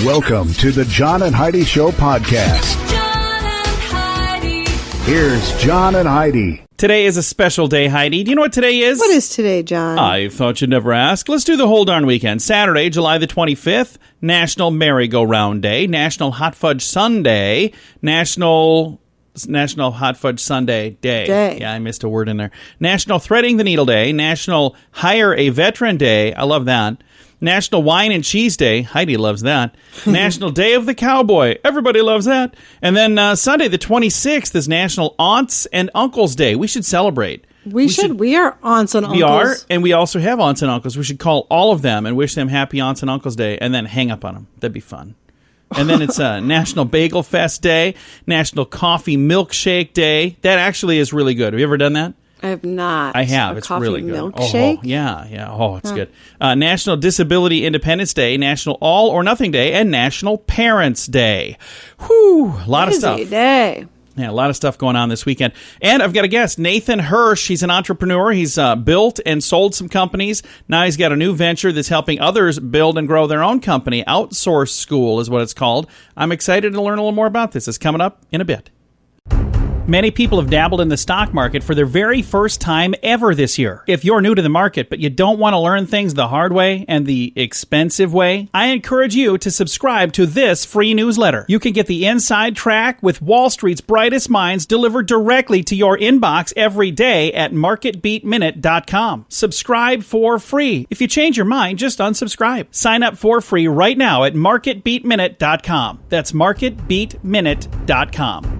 Welcome to the John and Heidi Show podcast. John and Heidi. Here's John and Heidi. Today is a special day, Heidi. Do you know what today is? What is today, John? I thought you'd never ask. Let's do the whole darn weekend. Saturday, July the 25th, National Merry-Go-Round Day, National Hot Fudge Sunday, National Hot Fudge Sunday Day. Yeah, I missed a word in there. National Threading the Needle Day, National Hire a Veteran Day. I love that. National Wine and Cheese Day. Heidi loves that. National Day of the Cowboy. Everybody loves that. And then Sunday, the 26th, is National Aunts and Uncles Day. We should celebrate. We should. We are aunts and uncles. We are, and we also have aunts and uncles. We should call all of them and wish them happy Aunts and Uncles Day and then hang up on them. That'd be fun. And then it's National Bagel Fest Day, National Coffee Milkshake Day. That actually is really good. Have you ever done that? I have not. I have. A It's coffee really good. milkshake? Oh, yeah. Oh, it's good. National Disability Independence Day, National All or Nothing Day, and National Parents Day. Whew, a lot of stuff. Busy day. Yeah, a lot of stuff going on this weekend. And I've got a guest, Nathan Hirsch. He's an entrepreneur. He's built and sold some companies. Now he's got a new venture that's helping others build and grow their own company. Outsource School is what it's called. I'm excited to learn a little more about this. It's coming up in a bit. Many people have dabbled in the stock market for their very first time ever this year. If you're new to the market, but you don't want to learn things the hard way and the expensive way, I encourage you to subscribe to this free newsletter. You can get the inside track with Wall Street's brightest minds delivered directly to your inbox every day at marketbeatminute.com. Subscribe for free. If you change your mind, just unsubscribe. Sign up for free right now at marketbeatminute.com. That's marketbeatminute.com.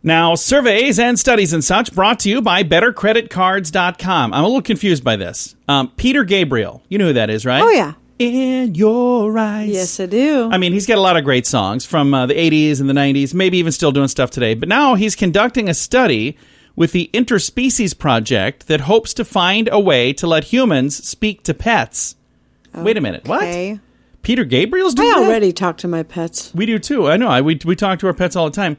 Now, surveys and studies and such brought to you by BetterCreditCards.com. I'm a little confused by this. Peter Gabriel, you know who that is, right? Oh, yeah. In Your Eyes. Yes, I do. I mean, he's got a lot of great songs from the 80s and the 90s, maybe even still doing stuff today. But now he's conducting a study with the Interspecies Project that hopes to find a way to let humans speak to pets. Okay. Wait a minute. What? Peter Gabriel's doing that? I already talk to my pets. We do, too. I know. We talk to our pets all the time.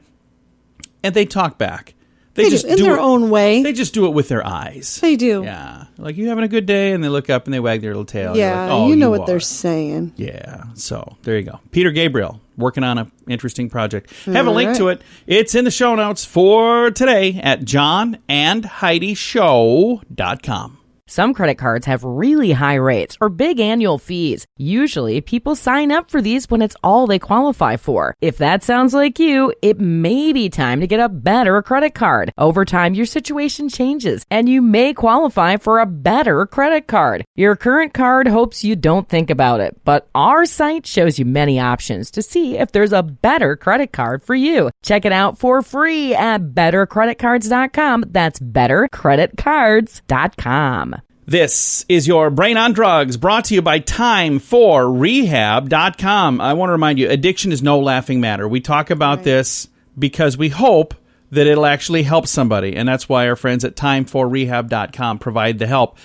And they talk back. They just do their own way. They just do it with their eyes. They do. Yeah. Like, you having a good day? And they look up and they wag their little tail. Yeah, like, oh, you know what they're saying. Yeah. So, there you go. Peter Gabriel, working on an interesting project. Have a link to it. It's in the show notes for today at johnandheidishow.com. Some credit cards have really high rates or big annual fees. Usually, people sign up for these when it's all they qualify for. If that sounds like you, it may be time to get a better credit card. Over time, your situation changes, and you may qualify for a better credit card. Your current card hopes you don't think about it, but our site shows you many options to see if there's a better credit card for you. Check it out for free at bettercreditcards.com. That's bettercreditcards.com. This is your Brain on Drugs, brought to you by Time4Rehab.com. I want to remind you, addiction is no laughing matter. We talk about this because we hope that it'll actually help somebody, and that's why our friends at Time4Rehab.com provide the help.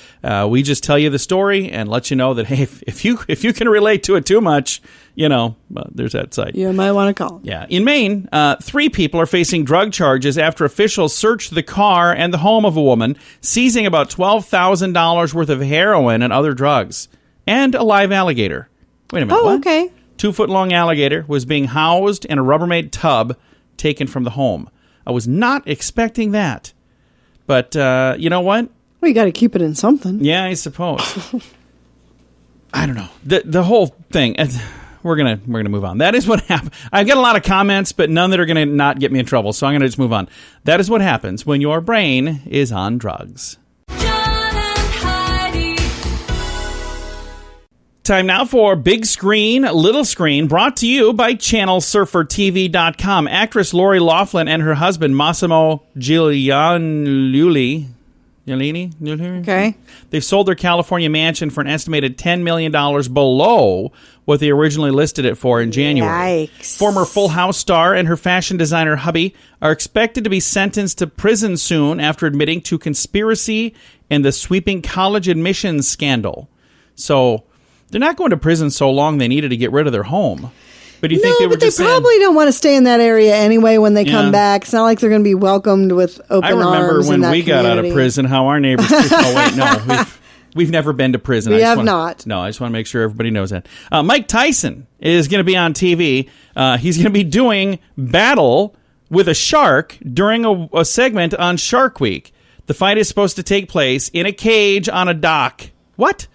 We just tell you the story and let you know that, hey, if you can relate to it too much, there's that site. You might want to call. Yeah. In Maine, 3 people are facing drug charges after officials searched the car and the home of a woman, seizing about $12,000 worth of heroin and other drugs, and a live alligator. Wait a minute. Oh, okay. 2-foot-long alligator was being housed in a Rubbermaid tub taken from the home. I was not expecting that. But you know what? Well, you got to keep it in something. Yeah, I suppose. I don't know. The whole thing... We're gonna move on. That is what happened. I've got a lot of comments, but none that are gonna not get me in trouble. So I'm gonna just move on. That is what happens when your brain is on drugs. John and Heidi. Time now for Big Screen, Little Screen, brought to you by ChannelSurferTV.com. Actress Lori Loughlin and her husband Massimo Giuliani. Okay. They've sold their California mansion for an estimated $10 million below what they originally listed it for in January. Yikes. Former Full House star and her fashion designer hubby are expected to be sentenced to prison soon after admitting to conspiracy in the sweeping college admissions scandal. So they're not going to prison so long they needed to get rid of their home. But do you think they were just saying... probably don't want to stay in that area anyway when they come back. It's not like they're going to be welcomed with open arms. I remember when we got out of prison, how our neighbors... oh, wait, no. We've never been to prison. We have not. No, I just want to make sure everybody knows that. Mike Tyson is going to be on TV. He's going to be doing battle with a shark during a segment on Shark Week. The fight is supposed to take place in a cage on a dock. What?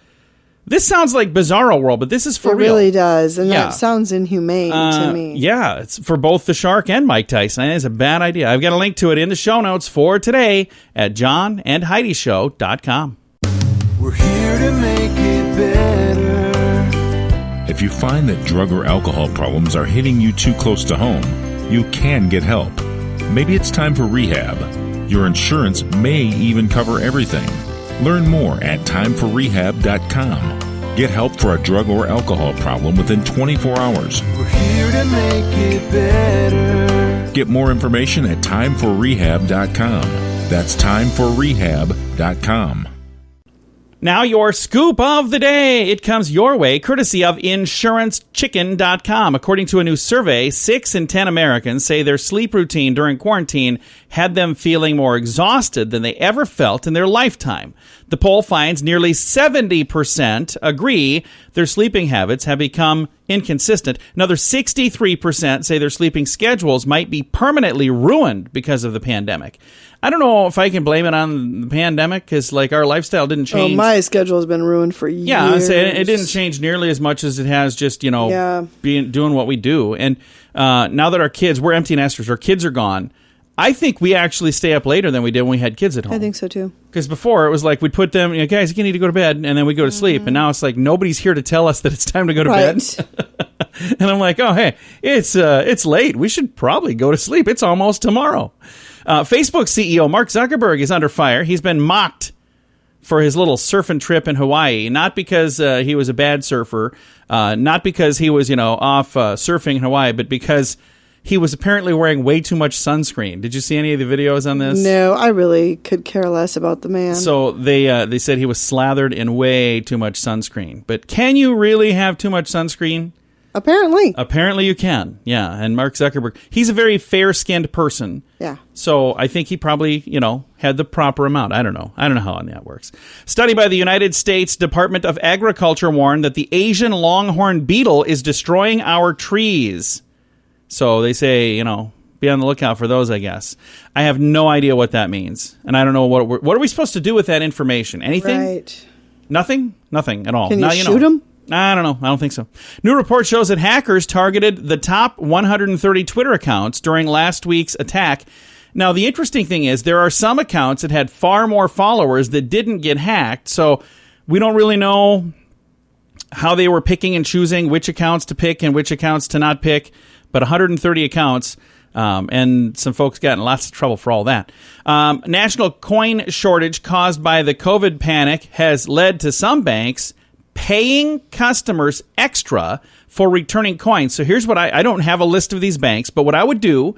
This sounds like Bizarro World, but this is for real. It really does, and that sounds inhumane to me. Yeah, it's for both the shark and Mike Tyson. It's a bad idea. I've got a link to it in the show notes for today at JohnandHeidiShow.com. We're here to make it better. If you find that drug or alcohol problems are hitting you too close to home, you can get help. Maybe it's time for rehab. Your insurance may even cover everything. Learn more at timeforrehab.com. Get help for a drug or alcohol problem within 24 hours. We're here to make it better. Get more information at timeforrehab.com. That's timeforrehab.com. Now your scoop of the day. It comes your way courtesy of InsuranceChicken.com. According to a new survey, 6 in 10 Americans say their sleep routine during quarantine had them feeling more exhausted than they ever felt in their lifetime. The poll finds nearly 70% agree their sleeping habits have become inconsistent. Another 63% say their sleeping schedules might be permanently ruined because of the pandemic. I don't know if I can blame it on the pandemic because, like, our lifestyle didn't change. Oh, my schedule has been ruined for years. Yeah, I'd say it didn't change nearly as much as it has just, doing what we do. And now that we're empty nesters, our kids are gone, I think we actually stay up later than we did when we had kids at home. I think so, too. Because before, it was like we'd put them, guys, you need to go to bed, and then we go to sleep. And now it's like nobody's here to tell us that it's time to go to bed. And I'm like, oh, hey, it's late. We should probably go to sleep. It's almost tomorrow. Facebook CEO Mark Zuckerberg is under fire. He's been mocked for his little surfing trip in Hawaii, not because he was a bad surfer, not because he was, off surfing in Hawaii, but because he was apparently wearing way too much sunscreen. Did you see any of the videos on this? No, I really could care less about the man. So they said he was slathered in way too much sunscreen. But can you really have too much sunscreen? Apparently you can, yeah. And Mark Zuckerberg, he's a very fair-skinned person. Yeah. So I think he probably, had the proper amount. I don't know how that works. Study by the United States Department of Agriculture warned that the Asian longhorn beetle is destroying our trees. So they say, be on the lookout for those, I guess. I have no idea what that means. And I don't know what are we supposed to do with that information? Anything? Right. Nothing? Nothing at all. Can you shoot them? I don't know. I don't think so. New report shows that hackers targeted the top 130 Twitter accounts during last week's attack. Now, the interesting thing is there are some accounts that had far more followers that didn't get hacked, so we don't really know how they were picking and choosing which accounts to pick and which accounts to not pick, but 130 accounts, and some folks got in lots of trouble for all that. National coin shortage caused by the COVID panic has led to some banks paying customers extra for returning coins. So here's what I don't have a list of these banks, but what I would do,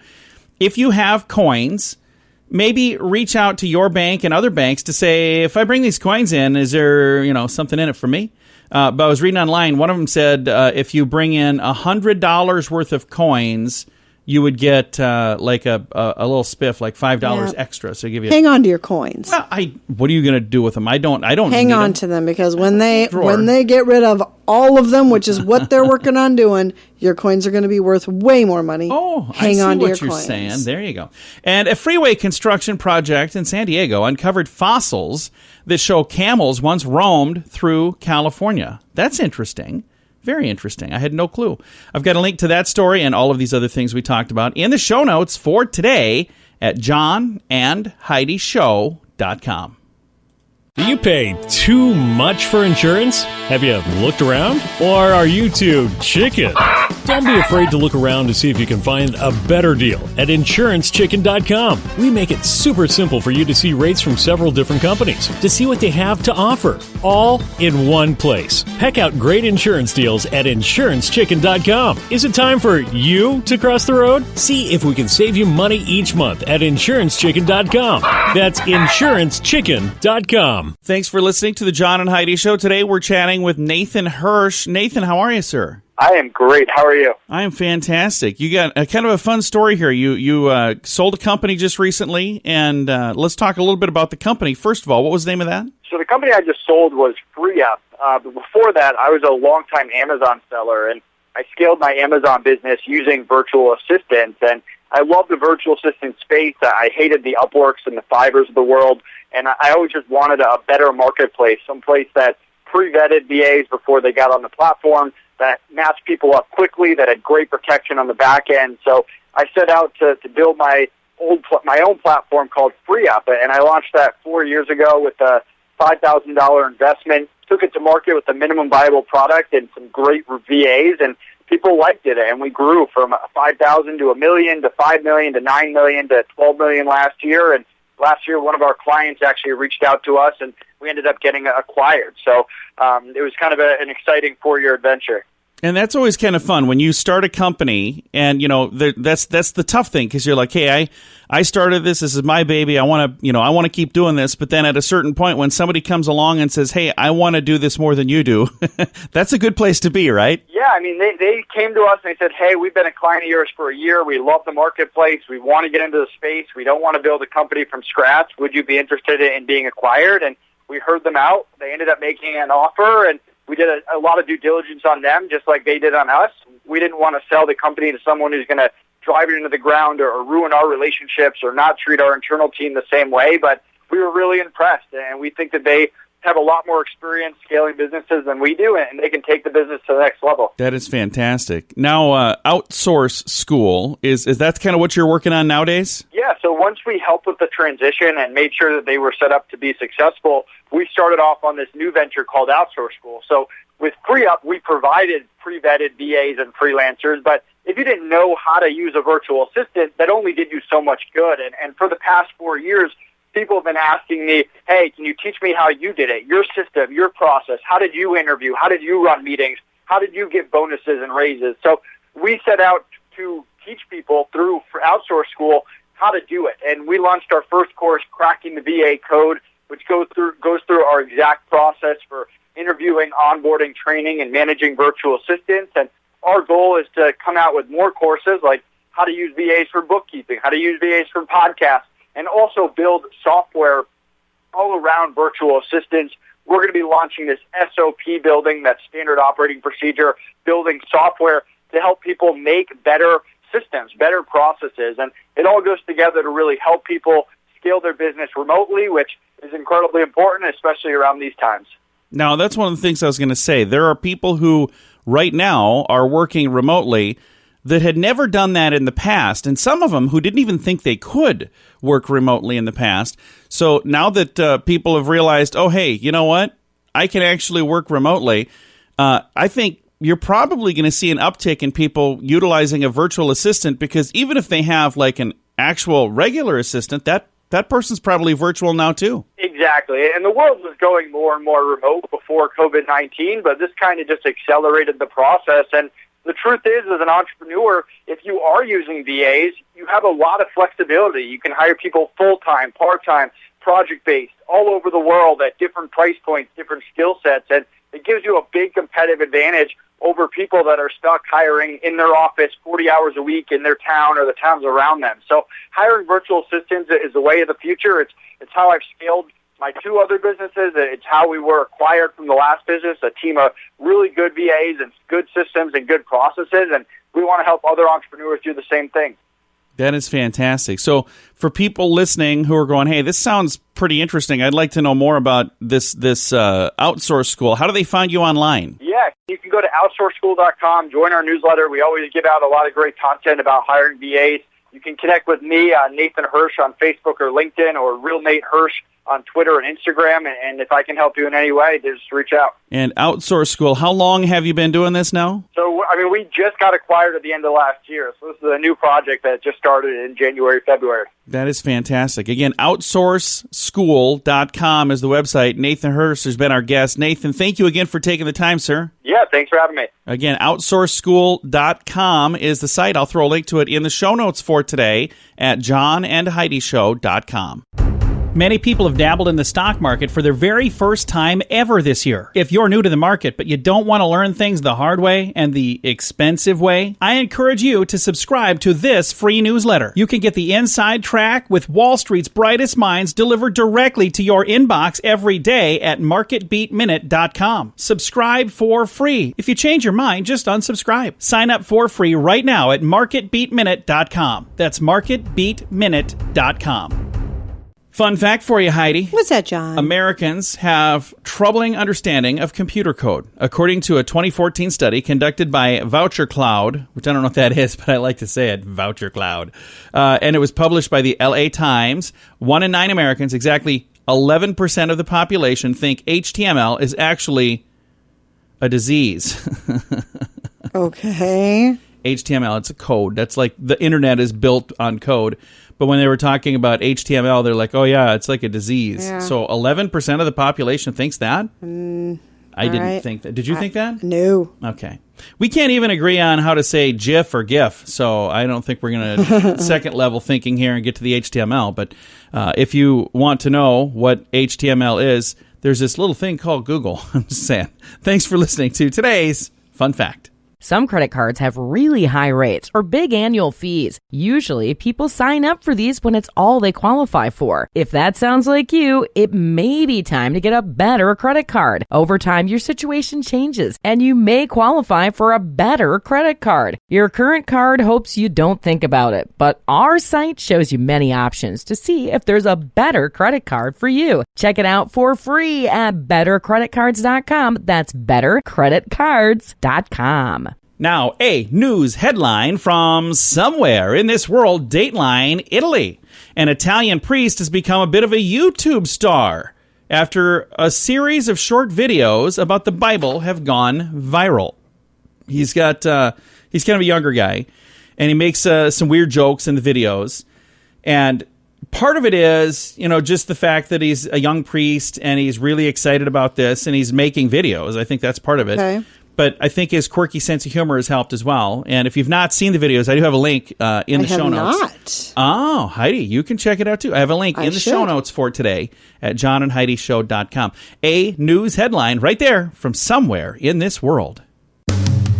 if you have coins, maybe reach out to your bank and other banks to say, if I bring these coins in, is there, something in it for me? But I was reading online, one of them said, if you bring in $100 worth of coins, you would get like a little spiff, like $5 extra. So give you hang on to your coins. Well, what are you going to do with them? I don't hang on to them because when they get rid of all of them, which is what they're working on doing, your coins are going to be worth way more money. Oh, hang on to your coins. I see what you're saying. There you go. And a freeway construction project in San Diego uncovered fossils that show camels once roamed through California. That's interesting. Very interesting. I had no clue. I've got a link to that story and all of these other things we talked about in the show notes for today at JohnandHeidiShow.com. Do you pay too much for insurance? Have you looked around? Or are you too chicken? Don't be afraid to look around to see if you can find a better deal at InsuranceChicken.com. We make it super simple for you to see rates from several different companies, to see what they have to offer, all in one place. Heck out great insurance deals at InsuranceChicken.com. Is it time for you to cross the road? See if we can save you money each month at InsuranceChicken.com. That's InsuranceChicken.com. Thanks for listening to the John and Heidi Show. Today we're chatting with Nathan Hirsch. Nathan, how are you, sir? I am great. How are you? I am fantastic. You got a kind of a fun story here. You sold a company just recently, and let's talk a little bit about the company. First of all, what was the name of that? So the company I just sold was FreeUp. But before that, I was a longtime Amazon seller, and I scaled my Amazon business using virtual assistants. And I love the virtual assistant space. I hated the Upworks and the Fivers of the world, and I always just wanted a better marketplace, someplace that pre-vetted VAs before they got on the platform, that matched people up quickly, that had great protection on the back end. So I set out to build my own platform called FreeUp, and I launched that 4 years ago with a $5,000 investment, took it to market with a minimum viable product and some great VAs, and people liked it. And we grew from 5,000 to $1 million to 5 million to 9 million to 12 million last year. And last year, one of our clients actually reached out to us, and we ended up getting acquired. So it was kind of an exciting 4-year adventure. And that's always kind of fun when you start a company, and that's the tough thing, because you're like, hey, I started this. This is my baby. I want to keep doing this. But then at a certain point, when somebody comes along and says, hey, I want to do this more than you do, that's a good place to be, right? Yeah, I mean, they came to us and they said, hey, we've been a client of yours for a year. We love the marketplace. We want to get into the space. We don't want to build a company from scratch. Would you be interested in being acquired? And we heard them out. They ended up making an offer, and we did a lot of due diligence on them, just like they did on us. We didn't want to sell the company to someone who's going to drive it into the ground or ruin our relationships or not treat our internal team the same way, but we were really impressed, and we think that they have a lot more experience scaling businesses than we do, and they can take the business to the next level. That is fantastic. Now, Outsource School, is that kind of what you're working on nowadays? Yeah, so once we helped with the transition and made sure that they were set up to be successful, we started off on this new venture called Outsource School. So with FreeUp, we provided pre-vetted VAs and freelancers, but if you didn't know how to use a virtual assistant, that only did you so much good. And for the past 4 years, people have been asking me, hey, can you teach me how you did it, your system, your process? How did you interview? How did you run meetings? How did you give bonuses and raises? So we set out to teach people through Outsource School how to do it. And we launched our first course, Cracking the VA Code, which goes through our exact process for interviewing, onboarding, training, and managing virtual assistants. And our goal is to come out with more courses like how to use VAs for bookkeeping, how to use VAs for podcasts, and also build software all around virtual assistants. We're going to be launching this SOP building, that standard operating procedure, building software to help people make better systems, better processes. And it all goes together to really help people scale their business remotely, which is incredibly important, especially around these times. Now, that's one of the things I was going to say. There are people who right now are working remotely that had never done that in the past, and some of them who didn't even think they could work remotely in the past. So now that people have realized, oh, hey, you know what? I can actually work remotely. I think you're probably going to see an uptick in people utilizing a virtual assistant, because even if they have like an actual regular assistant, that person's probably virtual now too. Exactly. And the world was going more and more remote before COVID-19, but this kind of just accelerated the process. And the truth is, as an entrepreneur, if you are using VAs, you have a lot of flexibility. You can hire people full-time, part-time, project-based, all over the world at different price points, different skill sets, and it gives you a big competitive advantage over people that are stuck hiring in their office 40 hours a week in their town or the towns around them. So hiring virtual assistants is the way of the future. It's how I've scaled my 2 other businesses. It's how we were acquired from the last business, a team of really good VAs and good systems and good processes, and we want to help other entrepreneurs do the same thing. That is fantastic. So for people listening who are going, hey, this sounds pretty interesting, I'd like to know more about this Outsource School. How do they find you online? Yeah, you can go to OutsourceSchool.com, join our newsletter. We always give out a lot of great content about hiring VAs. You can connect with me, Nathan Hirsch, on Facebook or LinkedIn, or Real Nate Hirsch on Twitter and Instagram. And if I can help you in any way, just reach out. And Outsource School, how long have you been doing this now? So, we just got acquired at the end of last year. So this is a new project that just started in January, February. That is fantastic. Again, OutsourceSchool.com is the website. Nathan Hirsch has been our guest. Nathan, thank you again for taking the time, sir. Yeah, thanks for having me. Again, OutsourceSchool.com is the site. I'll throw a link to it in the show notes for today at JohnandHeidiShow.com. Many people have dabbled in the stock market for their very first time ever this year. If you're new to the market, but you don't want to learn things the hard way and the expensive way, I encourage you to subscribe to this free newsletter. You can get the inside track with Wall Street's brightest minds delivered directly to your inbox every day at marketbeatminute.com. Subscribe for free. If you change your mind, just unsubscribe. Sign up for free right now at marketbeatminute.com. That's marketbeatminute.com. Fun fact for you, Heidi. What's that, John? Americans have troubling understanding of computer code. According to a 2014 study conducted by Voucher Cloud, which I don't know what that is, but I like to say it, Voucher Cloud, and it was published by the LA Times, 1 in 9 Americans, exactly 11% of the population, think HTML is actually a disease. Okay. HTML, it's a code. That's like the internet is built on code. But when they were talking about HTML, they're like, oh, yeah, it's like a disease. Yeah. So 11% of the population thinks that? I didn't think that. Did you think that? No. Okay. We can't even agree on how to say GIF or GIF, so I don't think we're going to second level thinking here and get to the HTML. But if you want to know what HTML is, there's this little thing called Google. I'm just saying. Thanks for listening to today's Fun Fact. Some credit cards have really high rates or big annual fees. Usually, people sign up for these when it's all they qualify for. If that sounds like you, it may be time to get a better credit card. Over time, your situation changes, and you may qualify for a better credit card. Your current card hopes you don't think about it, but our site shows you many options to see if there's a better credit card for you. Check it out for free at bettercreditcards.com. That's bettercreditcards.com. Now, a news headline from somewhere in this world, Dateline, Italy. An Italian priest has become a bit of a YouTube star after a series of short videos about the Bible have gone viral. He's kind of a younger guy, and he makes some weird jokes in the videos. And part of it is, just the fact that he's a young priest and he's really excited about this and he's making videos. I think that's part of it. Okay. But I think his quirky sense of humor has helped as well. And if you've not seen the videos, I do have a link in the show notes. Oh, Heidi, you can check it out too. I have a link in the show notes for today at johnandheidishow.com. A news headline right there from somewhere in this world.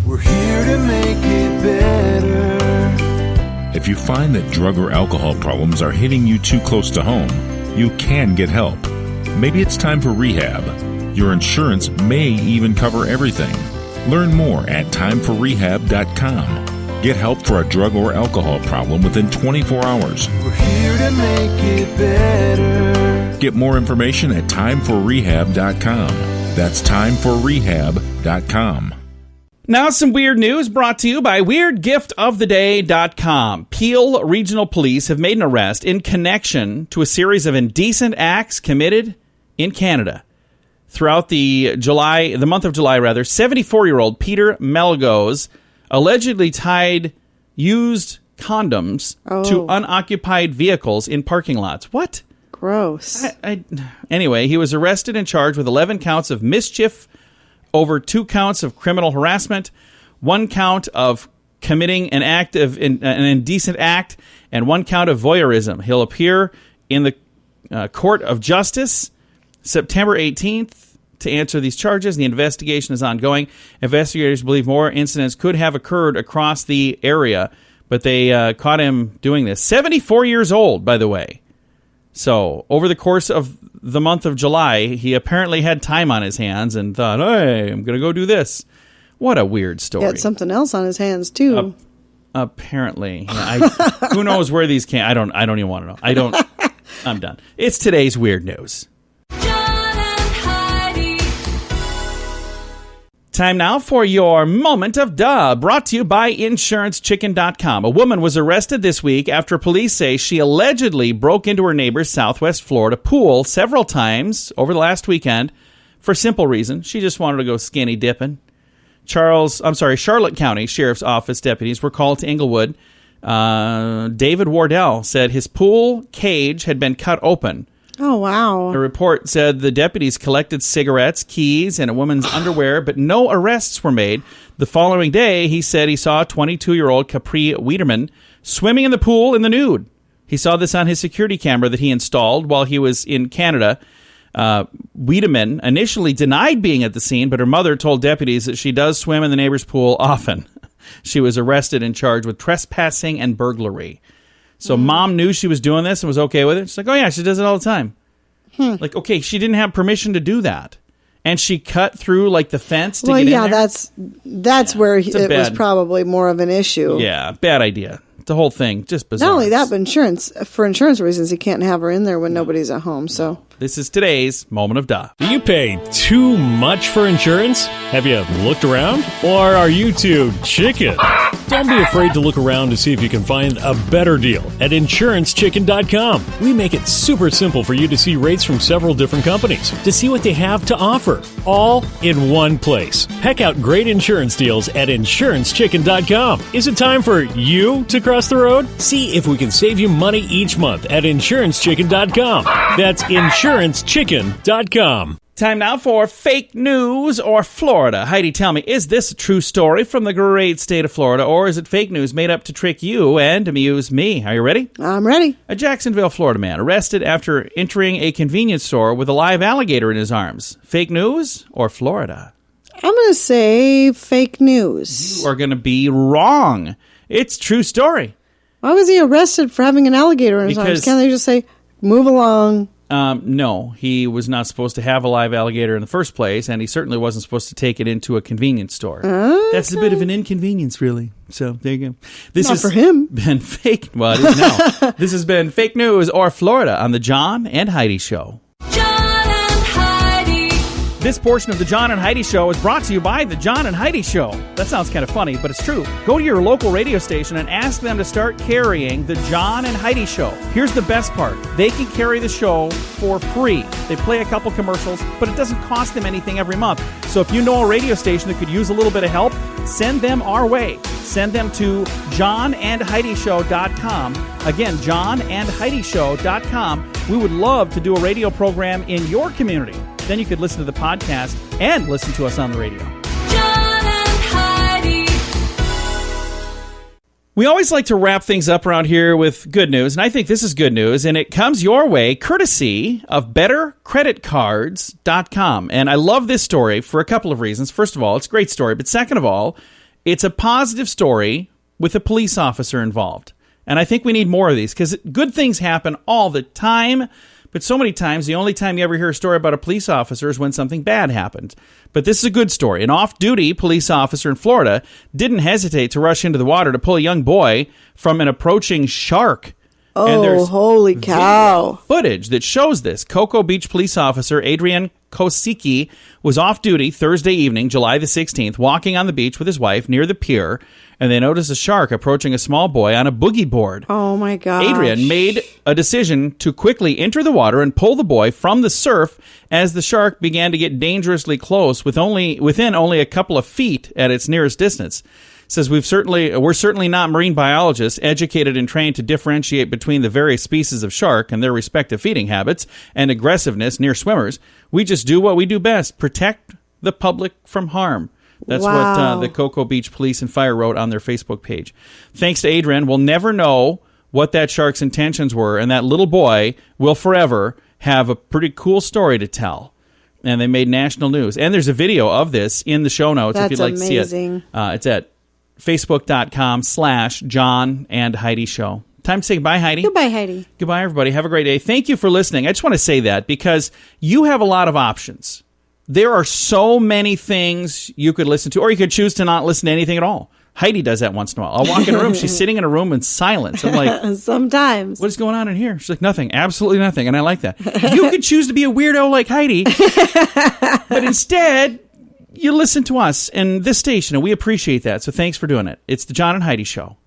We're here to make it better. If you find that drug or alcohol problems are hitting you too close to home, you can get help. Maybe it's time for rehab. Your insurance may even cover everything. Learn more at timeforrehab.com. Get help for a drug or alcohol problem within 24 hours. We're here to make it better. Get more information at timeforrehab.com. That's timeforrehab.com. Now some weird news brought to you by WeirdGiftOfTheDay.com. Peel Regional Police have made an arrest in connection to a series of indecent acts committed in Canada. Throughout the month of July, 74-year-old Peter Melgoes allegedly tied used condoms to unoccupied vehicles in parking lots. What? Gross. Anyway, he was arrested and charged with 11 counts of mischief over 2 counts of criminal harassment, 1 count of committing an indecent act, and 1 count of voyeurism. He'll appear in the Court of Justice September 18th to answer these charges. The investigation is ongoing. Investigators believe more incidents could have occurred across the area, but they caught him doing this. 74 years old, by the way. So, over the course of the month of July, he apparently had time on his hands and thought, hey, I'm going to go do this. What a weird story. He had something else on his hands, too. Apparently. Yeah, who knows where these came? I don't even want to know. I'm done. It's today's weird news. Time now for your moment of duh, brought to you by InsuranceChicken.com. A woman was arrested this week after police say she allegedly broke into her neighbor's Southwest Florida pool several times over the last weekend for a simple reason. She just wanted to go skinny dipping. Charlotte County Sheriff's Office deputies were called to Inglewood. David Wardell said his pool cage had been cut open. Oh, wow. A report said the deputies collected cigarettes, keys, and a woman's underwear, but no arrests were made. The following day, he said he saw 22-year-old Capri Wiederman swimming in the pool in the nude. He saw this on his security camera that he installed while he was in Canada. Wiedemann initially denied being at the scene, but her mother told deputies that she does swim in the neighbor's pool often. She was arrested and charged with trespassing and burglary. So mom knew she was doing this and was okay with it. She's like, oh yeah, she does it all the time. Like, okay, she didn't have permission to do that. And she cut through like the fence to get in there. That's where it was probably more of an issue. Yeah, bad idea. The whole thing, just bizarre. Not only that, but for insurance reasons, you can't have her in there when nobody's at home. So this is today's Moment of Duh. Do you pay too much for insurance? Have you looked around? Or are you too chicken? Don't be afraid to look around to see if you can find a better deal at InsuranceChicken.com. We make it super simple for you to see rates from several different companies, to see what they have to offer, all in one place. Heck out great insurance deals at InsuranceChicken.com. Is it time for you to cross the road? See if we can save you money each month at InsuranceChicken.com. That's InsuranceChicken.com. Time now for fake news or Florida. Heidi, tell me, is this a true story from the great state of Florida, or is it fake news made up to trick you and amuse me? Are you ready? I'm ready. A Jacksonville, Florida man arrested after entering a convenience store with a live alligator in his arms. Fake news or Florida? I'm going to say fake news. You are going to be wrong. It's true story. Why was he arrested for having an alligator in his arms? Can't they just say, move along? No, he was not supposed to have a live alligator in the first place, and he certainly wasn't supposed to take it into a convenience store. Okay. That's a bit of an inconvenience, really. So there you go. This not for him. Been fake. Well, it is now. This has been fake news or Florida on the John and Heidi Show. John and Heidi. This portion of the John and Heidi Show is brought to you by the John and Heidi Show. That sounds kind of funny, but it's true. Go to your local radio station and ask them to start carrying the John and Heidi Show. Here's the best part. They can carry the show for free. They play a couple commercials, but it doesn't cost them anything every month. So if you know a radio station that could use a little bit of help, send them our way. Send them to johnandheidishow.com. Again, johnandheidishow.com. We would love to do a radio program in your community. Then you could listen to the podcast and listen to us on the radio. John and Heidi. We always like to wrap things up around here with good news, and I think this is good news, and it comes your way courtesy of BetterCreditCards.com. And I love this story for a couple of reasons. First of all, it's a great story, but second of all, it's a positive story with a police officer involved. And I think we need more of these because good things happen all the time. But so many times, the only time you ever hear a story about a police officer is when something bad happened. But this is a good story. An off-duty police officer in Florida didn't hesitate to rush into the water to pull a young boy from an approaching shark. Oh, holy cow. Footage that shows this. Cocoa Beach police officer Adrian Kosicki was off-duty Thursday evening, July the 16th, walking on the beach with his wife near the pier, and they noticed a shark approaching a small boy on a boogie board. Oh, my gosh. Adrian made a decision to quickly enter the water and pull the boy from the surf as the shark began to get dangerously close within only a couple of feet at its nearest distance. Says we're certainly not marine biologists educated and trained to differentiate between the various species of shark and their respective feeding habits and aggressiveness near swimmers. We just do what we do best, protect the public from harm. That's what the Cocoa Beach Police and Fire wrote on their Facebook page. Thanks to Adrian, we'll never know what that shark's intentions were, and that little boy will forever have a pretty cool story to tell. And they made national news. And there's a video of this in the show notes if you'd like to see it. It's at Facebook.com/John and Heidi Show. Time to say goodbye, Heidi. Goodbye, Heidi. Goodbye, everybody. Have a great day. Thank you for listening. I just want to say that because you have a lot of options. There are so many things you could listen to, or you could choose to not listen to anything at all. Heidi does that once in a while. I'll walk in a room. She's sitting in a room in silence. I'm like, sometimes. What is going on in here? She's like, nothing. Absolutely nothing. And I like that. You could choose to be a weirdo like Heidi, but instead, you listen to us and this station, and we appreciate that. So thanks for doing it. It's the John and Heidi Show.